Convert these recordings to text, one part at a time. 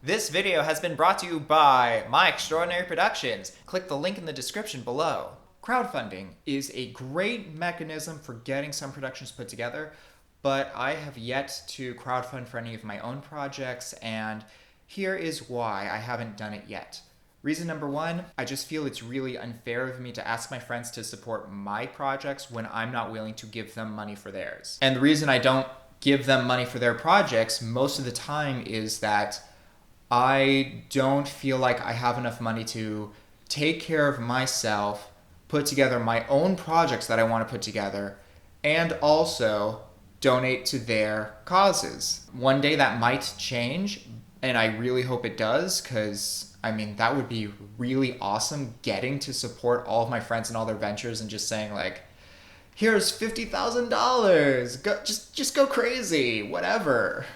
This video has been brought to you by My Extraordinary Productions. Click the link in the description below. Crowdfunding is a great mechanism for getting some productions put together, but I have yet to crowdfund for any of my own projects, and here is why I haven't done it yet. Reason number one, I just feel it's really unfair of me to ask my friends to support my projects when I'm not willing to give them money for theirs. And the reason I don't give them money for their projects most of the time is that I don't feel like I have enough money to take care of myself, put together my own projects that I want to put together, and also donate to their causes. One day that might change, and I really hope it does, because that would be really awesome, getting to support all of my friends and all their ventures and just saying like, here's $50,000, just go crazy, whatever.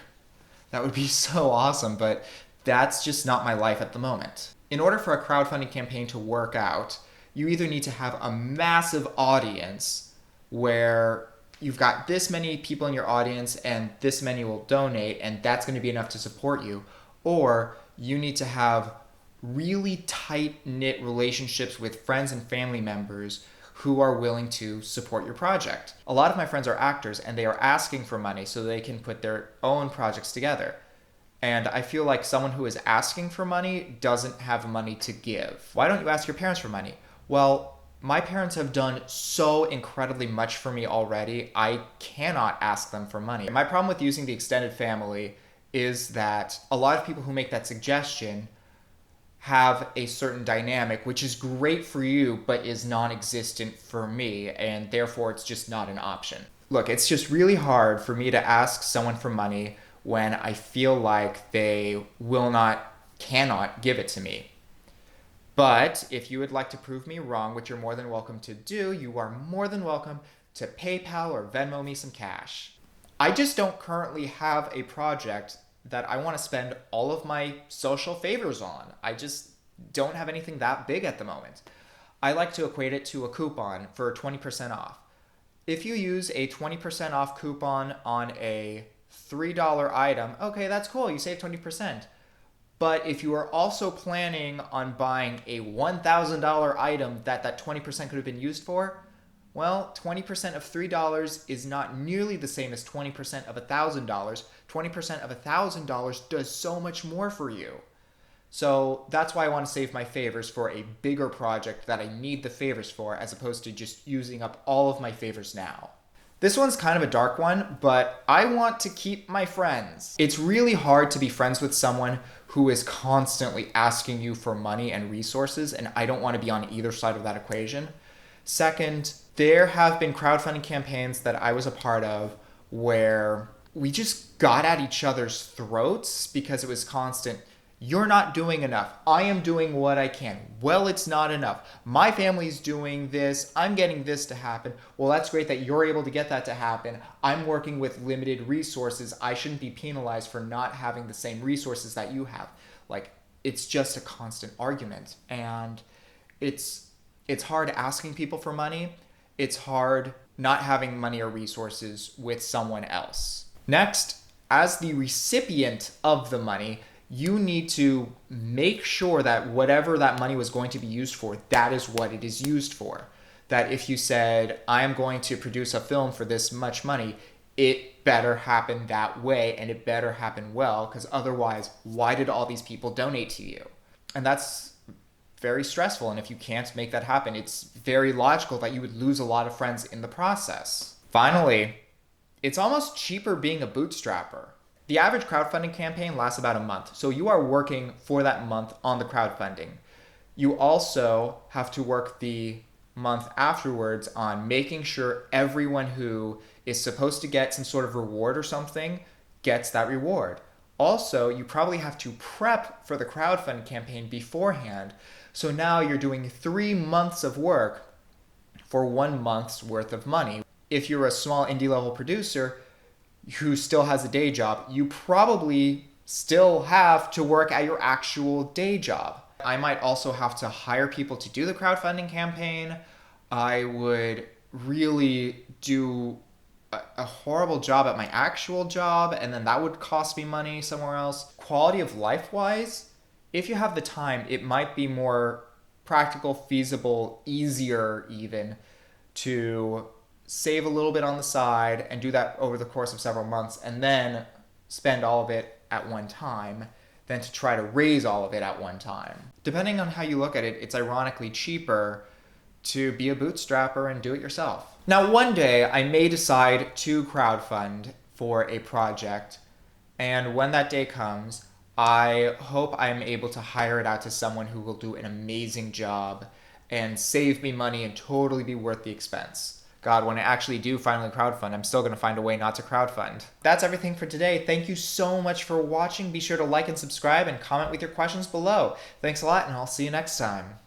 That would be so awesome, but that's just not my life at the moment. In order for a crowdfunding campaign to work out, you either need to have a massive audience where you've got this many people in your audience and this many will donate and that's going to be enough to support you, or you need to have really tight-knit relationships with friends and family members who are willing to support your project. A lot of my friends are actors and they are asking for money so they can put their own projects together. And I feel like someone who is asking for money doesn't have money to give. Why don't you ask your parents for money? Well, my parents have done so incredibly much for me already, I cannot ask them for money. My problem with using the extended family is that a lot of people who make that suggestion have a certain dynamic, which is great for you, but is non-existent for me, and therefore it's just not an option. Look, it's just really hard for me to ask someone for money when I feel like they cannot give it to me. But if you would like to prove me wrong, which you're more than welcome to do, you are more than welcome to PayPal or Venmo me some cash. I just don't currently have a project that I want to spend all of my social favors on. I just don't have anything that big at the moment. I like to equate it to a coupon for 20% off. If you use a 20% off coupon on a $3 item, okay, that's cool, you save 20%. But if you are also planning on buying a $1,000 item that 20% could have been used for, well, 20% of $3 is not nearly the same as 20% of $1,000. 20% of $1,000 does so much more for you. So that's why I want to save my favors for a bigger project that I need the favors for, as opposed to just using up all of my favors now. This one's kind of a dark one, but I want to keep my friends. It's really hard to be friends with someone who is constantly asking you for money and resources, and I don't want to be on either side of that equation. Second, there have been crowdfunding campaigns that I was a part of where we just got at each other's throats because it was constant. You're not doing enough. I am doing what I can. Well, it's not enough. My family's doing this. I'm getting this to happen. Well, that's great that you're able to get that to happen. I'm working with limited resources. I shouldn't be penalized for not having the same resources that you have. Like, it's just a constant argument. And it's hard asking people for money. It's hard not having money or resources with someone else. Next, as the recipient of the money, you need to make sure that whatever that money was going to be used for, that is what it is used for. That if you said, I am going to produce a film for this much money, it better happen that way and it better happen well, because otherwise, why did all these people donate to you? And that's very stressful. And if you can't make that happen, it's very logical that you would lose a lot of friends in the process. Finally, it's almost cheaper being a bootstrapper. The average crowdfunding campaign lasts about a month, so you are working for that month on the crowdfunding. You also have to work the month afterwards on making sure everyone who is supposed to get some sort of reward or something gets that reward. Also, you probably have to prep for the crowdfunding campaign beforehand, so now you're doing 3 months of work for 1 month's worth of money. If you're a small indie level producer who still has a day job, you probably still have to work at your actual day job. I might also have to hire people to do the crowdfunding campaign. I would really do a horrible job at my actual job, and then that would cost me money somewhere else. Quality of life wise, if you have the time, it might be more practical, feasible, easier even to save a little bit on the side and do that over the course of several months and then spend all of it at one time than to try to raise all of it at one time. Depending on how you look at it, it's ironically cheaper to be a bootstrapper and do it yourself. Now, one day I may decide to crowdfund for a project, and when that day comes, I hope I'm able to hire it out to someone who will do an amazing job and save me money and totally be worth the expense. God, when I actually do finally crowdfund, I'm still going to find a way not to crowdfund. That's everything for today. Thank you so much for watching. Be sure to like and subscribe and comment with your questions below. Thanks a lot, and I'll see you next time.